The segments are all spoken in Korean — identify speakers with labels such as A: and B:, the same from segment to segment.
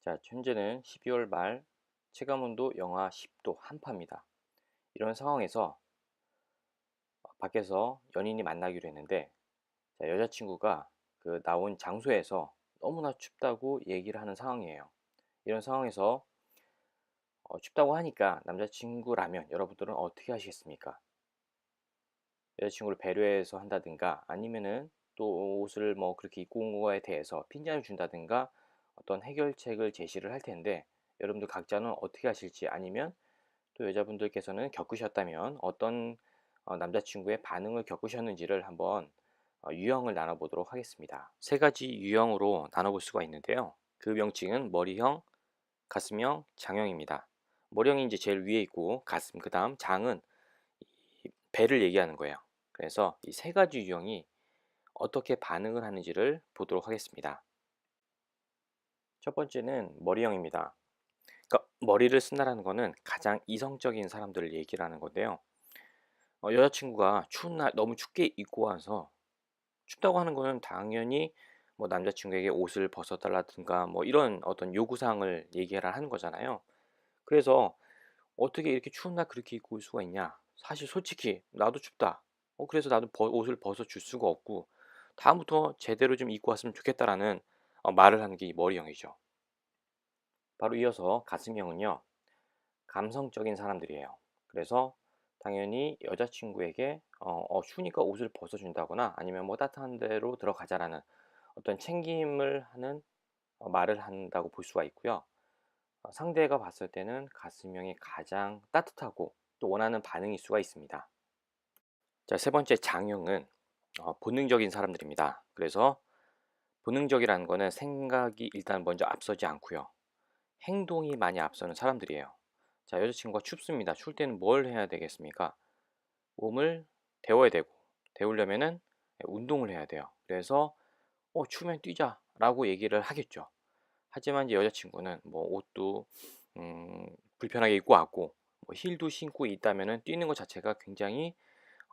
A: 자, 현재는 12월 말 체감온도 영하 10도 한파입니다. 이런 상황에서 밖에서 연인이 만나기로 했는데 자, 여자친구가 그 나온 장소에서 너무나 춥다고 얘기를 하는 상황이에요. 이런 상황에서 춥다고 하니까 남자친구라면 여러분들은 어떻게 하시겠습니까? 여자친구를 배려해서 한다든가 아니면은 또 옷을 뭐 그렇게 입고 온 거에 대해서 핀잔을 준다든가 어떤 해결책을 제시를 할 텐데 여러분들 각자는 어떻게 하실지 아니면 또 여자분들께서는 겪으셨다면 어떤 남자친구의 반응을 겪으셨는지를 한번 유형을 나눠보도록 하겠습니다. 세 가지 유형으로 나눠볼 수가 있는데요. 그 명칭은 머리형, 가슴형, 장형입니다. 머리형이 이제 제일 위에 있고 가슴, 그 다음 장은 이 배를 얘기하는 거예요. 그래서 이 세 가지 유형이 어떻게 반응을 하는지를 보도록 하겠습니다. 첫 번째는 머리형입니다. 그러니까 머리를 쓴다라는 거는 가장 이성적인 사람들을 얘기를 하는 건데요. 여자친구가 추운 날 너무 춥게 입고 와서 춥다고 하는 거는 당연히 뭐 남자친구에게 옷을 벗어달라든가 뭐 이런 어떤 요구사항을 얘기하라 하는 거잖아요. 그래서 어떻게 이렇게 추운 날 그렇게 입고 올 수가 있냐? 사실 솔직히 나도 춥다. 그래서 나도 옷을 벗어 줄 수가 없고 다음부터 제대로 좀 입고 왔으면 좋겠다라는 말을 하는 게 이 머리형이죠. 바로 이어서 가슴형은요. 감성적인 사람들이에요. 그래서 당연히 여자친구에게 추우니까 옷을 벗어준다거나 아니면 뭐 따뜻한 데로 들어가자라는 어떤 챙김을 하는 말을 한다고 볼 수가 있고요. 상대가 봤을 때는 가슴형이 가장 따뜻하고 또 원하는 반응일 수가 있습니다. 자, 세 번째 장형은 본능적인 사람들입니다. 그래서 본능적이라는 거는 생각이 일단 먼저 앞서지 않고요. 행동이 많이 앞서는 사람들이에요. 자, 여자친구가 춥습니다. 추울 때는 뭘 해야 되겠습니까? 몸을 데워야 되고, 데우려면은 운동을 해야 돼요. 그래서 추우면 뛰자라고 얘기를 하겠죠. 하지만 이제 여자친구는 뭐 옷도 불편하게 입고 왔고 뭐 힐도 신고 있다면은 뛰는 것 자체가 굉장히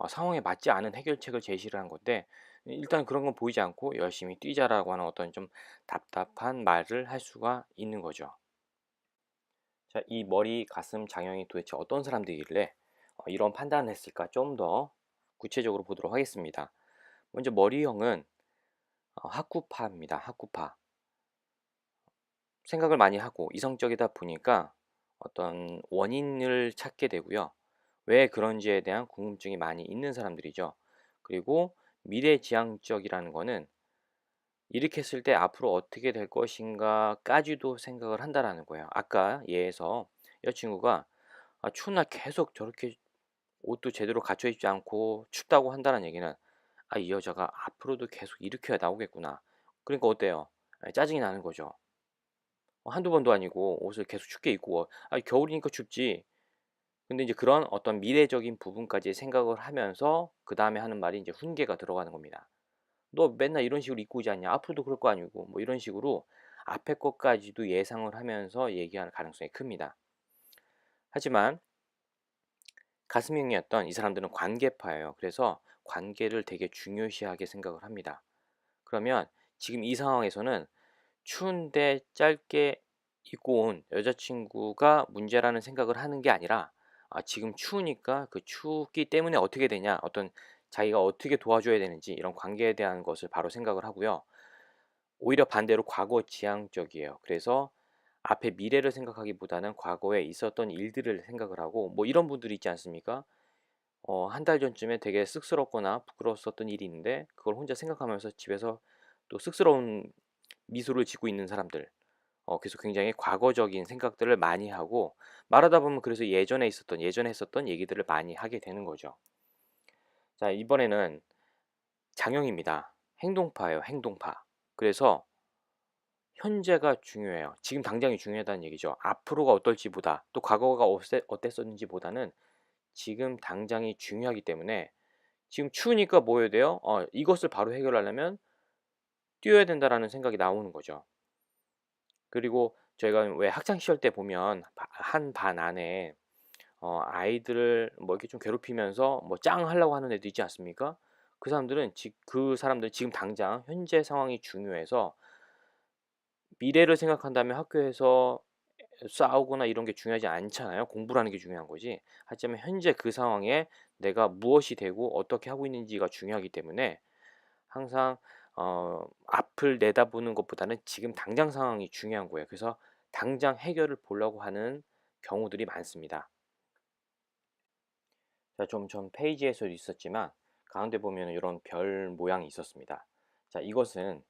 A: 상황에 맞지 않은 해결책을 제시를 한 건데 일단 그런 건 보이지 않고 열심히 뛰자라고 하는 어떤 좀 답답한 말을 할 수가 있는 거죠. 자, 이 머리, 가슴, 장형이 도대체 어떤 사람들이길래 이런 판단을 했을까? 좀 더 구체적으로 보도록 하겠습니다. 먼저 머리형은 학구파입니다. 학구파. 생각을 많이 하고 이성적이다 보니까 어떤 원인을 찾게 되고요. 왜 그런지에 대한 궁금증이 많이 있는 사람들이죠. 그리고 미래지향적이라는 거는 이렇게 했을 때 앞으로 어떻게 될 것인가까지도 생각을 한다라는 거예요. 아까 예에서 여자친구가 추운 날 계속 저렇게 옷도 제대로 갖춰 입지 않고 춥다고 한다는 얘기는 이 여자가 앞으로도 계속 이렇게 나오겠구나. 그러니까 어때요? 짜증이 나는 거죠. 한두 번도 아니고 옷을 계속 춥게 입고 겨울이니까 춥지. 근데 이제 그런 어떤 미래적인 부분까지 생각을 하면서 그다음에 하는 말이 이제 훈계가 들어가는 겁니다. "너 맨날 이런 식으로 입고 오지 않냐? 앞으로도 그럴 거 아니고." 뭐 이런 식으로 앞에 것까지도 예상을 하면서 얘기할 가능성이 큽니다. 하지만 가슴형이었던 이 사람들은 관계파예요. 그래서 관계를 되게 중요시하게 생각을 합니다. 그러면 지금 이 상황에서는 추운데 짧게 입고 온 여자친구가 문제라는 생각을 하는 게 아니라 지금 추우니까 그 춥기 때문에 어떻게 되냐 어떤 자기가 어떻게 도와줘야 되는지 이런 관계에 대한 것을 바로 생각을 하고요. 오히려 반대로 과거 지향적이에요. 그래서 앞에 미래를 생각하기보다는 과거에 있었던 일들을 생각을 하고 뭐 이런 분들이 있지 않습니까? 한 달 전쯤에 되게 쑥스럽거나 부끄러웠었던 일이 있는데 그걸 혼자 생각하면서 집에서 또 쑥스러운 미소를 짓고 있는 사람들. 그래서 굉장히 과거적인 생각들을 많이 하고 말하다 보면 그래서 예전에 했었던 얘기들을 많이 하게 되는 거죠. 자, 이번에는 장형입니다. 행동파예요, 행동파. 그래서 현재가 중요해요. 지금 당장이 중요하다는 얘기죠. 앞으로가 어떨지보다 또 과거가 어땠었는지보다는 지금 당장이 중요하기 때문에 지금 추우니까 뭐 해야 돼요? 이것을 바로 해결하려면 뛰어야 된다라는 생각이 나오는 거죠. 그리고 저희가 왜 학창 시절 때 보면 한 반 안에 아이들을 뭐 이렇게 좀 괴롭히면서 뭐 짱 하려고 하는 애들 있지 않습니까? 그 사람들은 지금 당장 현재 상황이 중요해서 미래를 생각한다면 학교에서 싸우거나 이런 게 중요하지 않잖아요. 공부라는 게 중요한 거지. 하지만 현재 그 상황에 내가 무엇이 되고 어떻게 하고 있는지가 중요하기 때문에 항상 앞을 내다보는 것보다는 지금 당장 상황이 중요한 거예요. 그래서 당장 해결을 보려고 하는 경우들이 많습니다. 자, 좀 전 페이지에서도 있었지만 가운데 보면 이런 별 모양이 있었습니다. 자, 이것은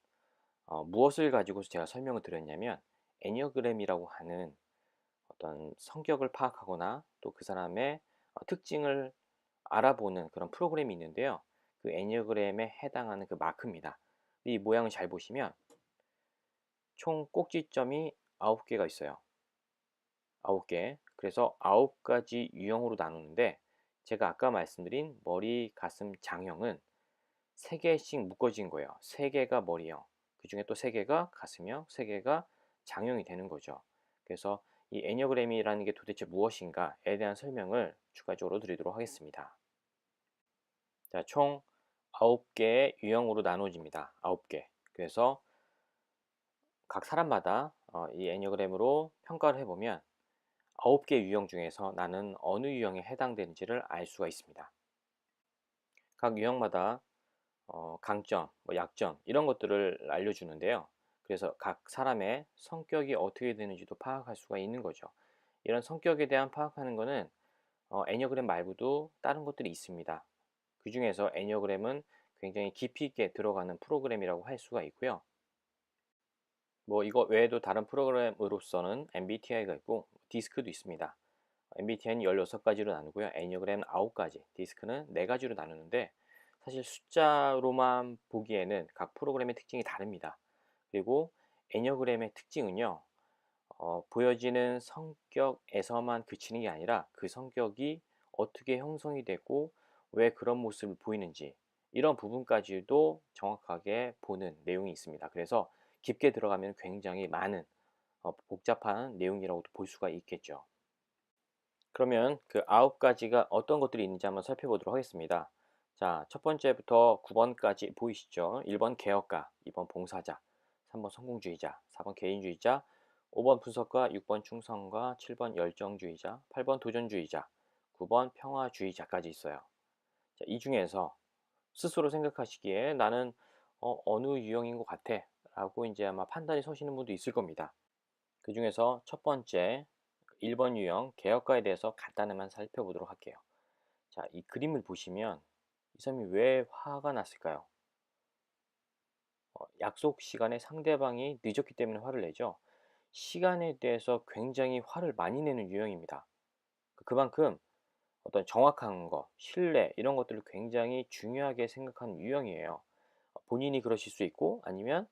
A: 무엇을 가지고서 제가 설명을 드렸냐면 애니어그램이라고 하는 어떤 성격을 파악하거나 또 그 사람의 특징을 알아보는 그런 프로그램이 있는데요. 그 애니어그램에 해당하는 그 마크입니다. 이 모양을 잘 보시면 총 꼭지점이 9개가 있어요. 9개. 그래서 9가지 유형으로 나누는데 제가 아까 말씀드린 머리, 가슴, 장형은 3개씩 묶어진 거예요. 3개가 머리형, 그 중에 또 3개가 가슴형, 3개가 장형이 되는 거죠. 그래서 이 애니어그램이라는 게 도대체 무엇인가에 대한 설명을 추가적으로 드리도록 하겠습니다. 자, 총 9개의 유형으로 나눠집니다. 9개. 그래서 각 사람마다 이 애니어그램으로 평가를 해보면 9개 유형 중에서 나는 어느 유형에 해당되는지를 알 수가 있습니다. 각 유형마다 강점, 뭐 약점 이런 것들을 알려주는데요. 그래서 각 사람의 성격이 어떻게 되는지도 파악할 수가 있는 거죠. 이런 성격에 대한 파악하는 거는 애니어그램 말고도 다른 것들이 있습니다. 그 중에서 애니어그램은 굉장히 깊이 있게 들어가는 프로그램이라고 할 수가 있고요. 뭐 이거 외에도 다른 프로그램으로서는 MBTI가 있고 디스크도 있습니다. MBTI는 16가지로 나누고요. 애니어그램 9가지, 디스크는 4가지로 나누는데 사실 숫자로만 보기에는 각 프로그램의 특징이 다릅니다. 그리고 애니어그램의 특징은요. 보여지는 성격에서만 그치는 게 아니라 그 성격이 어떻게 형성이 되고 왜 그런 모습을 보이는지 이런 부분까지도 정확하게 보는 내용이 있습니다. 그래서 깊게 들어가면 굉장히 많은 복잡한 내용이라고도 볼 수가 있겠죠. 그러면 그 9가지가 어떤 것들이 있는지 한번 살펴보도록 하겠습니다. 자, 첫 번째부터 9번까지 보이시죠? 1번 개혁가, 2번 봉사자, 3번 성공주의자, 4번 개인주의자, 5번 분석가, 6번 충성가, 7번 열정주의자, 8번 도전주의자, 9번 평화주의자까지 있어요. 자, 이 중에서 스스로 생각하시기에 나는 어느 유형인 것 같아 라고 이제 아마 판단이 서시는 분도 있을 겁니다. 그 중에서 첫 번째 1번 유형 개혁가에 대해서 간단히만 살펴보도록 할게요. 자, 이 그림을 보시면 이 사람이 왜 화가 났을까요? 약속 시간에 상대방이 늦었기 때문에 화를 내죠. 시간에 대해서 굉장히 화를 많이 내는 유형입니다. 그만큼 어떤 정확한 거, 신뢰 이런 것들을 굉장히 중요하게 생각하는 유형이에요. 본인이 그러실 수 있고 아니면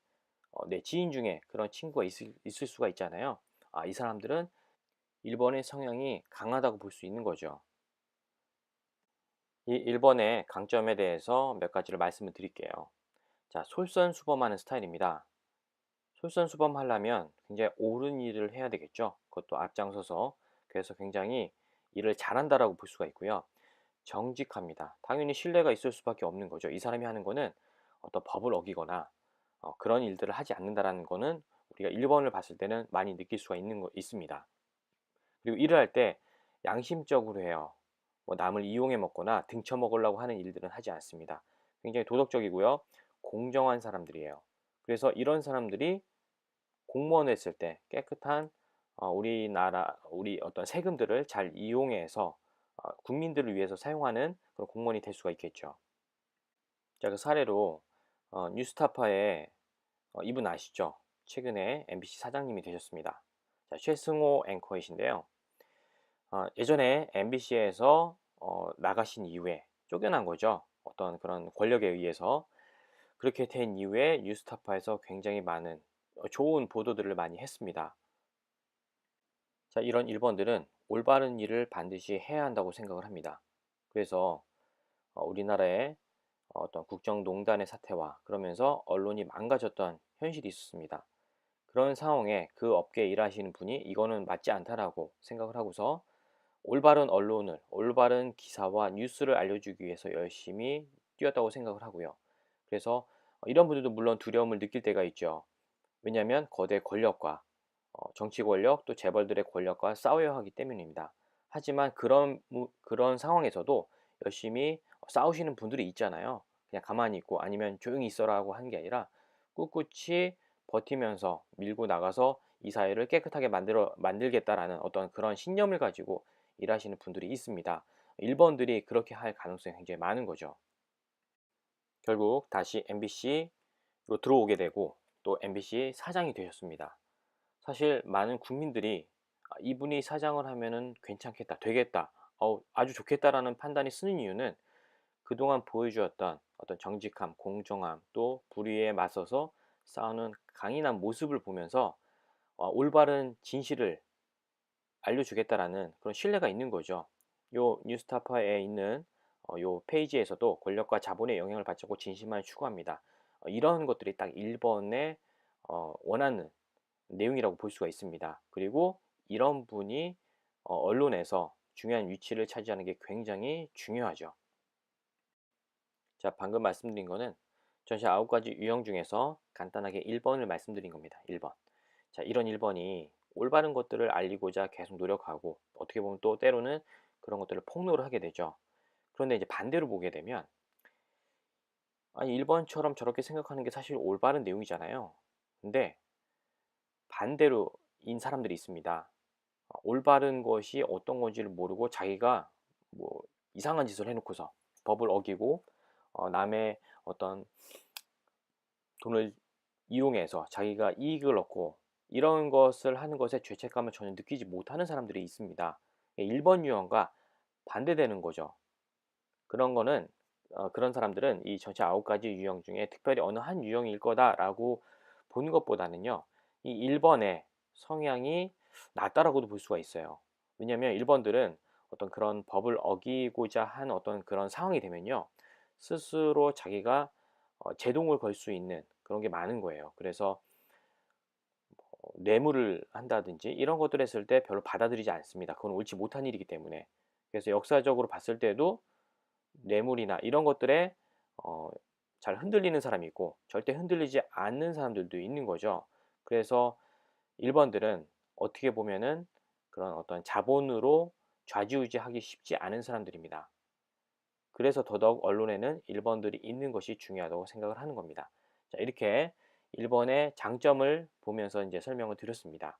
A: 내 지인 중에 그런 친구가 있을 수가 있잖아요. 이 사람들은 1번의 성향이 강하다고 볼 수 있는 거죠. 이 1번의 강점에 대해서 몇 가지를 말씀을 드릴게요. 자, 솔선수범하는 스타일입니다. 솔선수범하려면 굉장히 옳은 일을 해야 되겠죠. 그것도 앞장서서. 그래서 굉장히 일을 잘한다라고 볼 수가 있고요. 정직합니다. 당연히 신뢰가 있을 수밖에 없는 거죠. 이 사람이 하는 거는 어떤 법을 어기거나 그런 일들을 하지 않는다라는 거는 우리가 1번을 봤을 때는 많이 느낄 수가 있습니다. 그리고 일을 할 때 양심적으로 해요. 뭐 남을 이용해 먹거나 등쳐 먹으려고 하는 일들은 하지 않습니다. 굉장히 도덕적이고요. 공정한 사람들이에요. 그래서 이런 사람들이 공무원을 했을 때 깨끗한 우리 어떤 세금들을 잘 이용해서 국민들을 위해서 사용하는 그런 공무원이 될 수가 있겠죠. 자, 그 사례로 뉴스타파의 이분 아시죠? 최근에 MBC 사장님이 되셨습니다. 자, 최승호 앵커이신데요. 예전에 MBC에서 나가신 이후에 쫓겨난 거죠. 어떤 그런 권력에 의해서. 그렇게 된 이후에 뉴스타파에서 굉장히 많은 좋은 보도들을 많이 했습니다. 자, 이런 일본들은 올바른 일을 반드시 해야 한다고 생각을 합니다. 그래서 우리나라의 어떤 국정농단의 사태와 그러면서 언론이 망가졌던 현실이 있었습니다. 그런 상황에 그 업계에 일하시는 분이 이거는 맞지 않다라고 생각을 하고서 올바른 언론을, 올바른 기사와 뉴스를 알려주기 위해서 열심히 뛰었다고 생각을 하고요. 그래서 이런 분들도 물론 두려움을 느낄 때가 있죠. 왜냐하면 거대 권력과 정치 권력 또 재벌들의 권력과 싸워야 하기 때문입니다. 하지만 그런 상황에서도 열심히 싸우시는 분들이 있잖아요. 그냥 가만히 있고 아니면 조용히 있어라고 하는 게 아니라 꿋꿋이 버티면서 밀고 나가서 이 사회를 깨끗하게 만들겠다라는 어떤 그런 신념을 가지고 일하시는 분들이 있습니다. 일본들이 그렇게 할 가능성이 굉장히 많은 거죠. 결국 다시 MBC로 들어오게 되고 또 MBC 사장이 되셨습니다. 사실 많은 국민들이 이분이 사장을 하면은 괜찮겠다, 되겠다, 아주 좋겠다라는 판단이 쓰는 이유는 그동안 보여주었던 어떤 정직함, 공정함, 또 불의에 맞서서 싸우는 강인한 모습을 보면서 올바른 진실을 알려주겠다라는 그런 신뢰가 있는 거죠. 요 뉴스타파에 있는 요 페이지에서도 권력과 자본의 영향을 받지 않고 진실만 추구합니다. 이런 것들이 딱 1번의 원하는 내용이라고 볼 수가 있습니다. 그리고 이런 분이 언론에서 중요한 위치를 차지하는 게 굉장히 중요하죠. 자, 방금 말씀드린 거는 전체 9가지 유형 중에서 간단하게 1번을 말씀드린 겁니다. 1번. 자, 이런 1번이 올바른 것들을 알리고자 계속 노력하고 어떻게 보면 또 때로는 그런 것들을 폭로를 하게 되죠. 그런데 이제 반대로 보게 되면 아니 1번처럼 저렇게 생각하는 게 사실 올바른 내용이잖아요. 근데 반대로인 사람들이 있습니다. 올바른 것이 어떤 건지를 모르고 자기가 뭐 이상한 짓을 해놓고서 법을 어기고 남의 어떤 돈을 이용해서 자기가 이익을 얻고 이런 것을 하는 것에 죄책감을 전혀 느끼지 못하는 사람들이 있습니다. 1번 유형과 반대되는 거죠. 그런 거는 그런 사람들은 이 전체 9가지 유형 중에 특별히 어느 한 유형일 거다라고 보는 것보다는요. 이 1번의 성향이 낫다라고도 볼 수가 있어요. 왜냐하면 1번들은 어떤 그런 법을 어기고자 한 어떤 그런 상황이 되면요. 스스로 자기가 제동을 걸 수 있는 그런 게 많은 거예요. 그래서 뇌물을 한다든지 이런 것들 했을 때 별로 받아들이지 않습니다. 그건 옳지 못한 일이기 때문에. 그래서 역사적으로 봤을 때도 뇌물이나 이런 것들에 어, 잘 흔들리는 사람이 있고 절대 흔들리지 않는 사람들도 있는 거죠. 그래서 1번들은 어떻게 보면은 그런 어떤 자본으로 좌지우지하기 쉽지 않은 사람들입니다. 그래서 더더욱 언론에는 1번들이 있는 것이 중요하다고 생각을 하는 겁니다. 자, 이렇게 1번의 장점을 보면서 이제 설명을 드렸습니다.